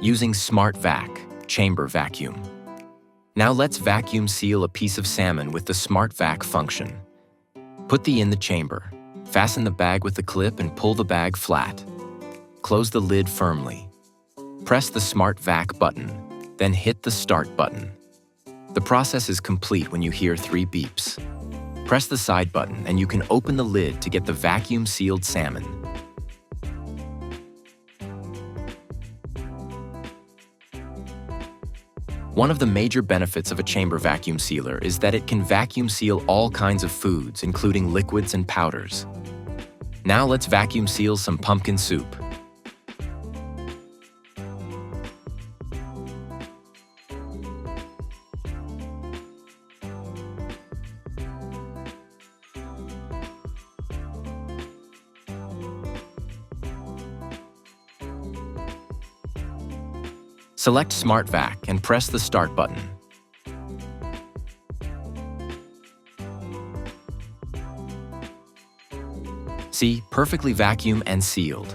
using Smart Vac chamber vacuum. Now let's vacuum seal a piece of salmon with the Smart Vac function. Put in the chamber, fasten the bag with the clip and pull the bag flat. Close the lid firmly. Press the Smart Vac button, then hit the Start button. The process is complete when you hear 3 beeps. Press the side button and you can open the lid to get the vacuum-sealed salmon. One of the major benefits of a chamber vacuum sealer is that it can vacuum seal all kinds of foods, including liquids and powders. Now let's vacuum seal some pumpkin soup. Select Smart Vac and press the Start button. See, perfectly vacuum and sealed.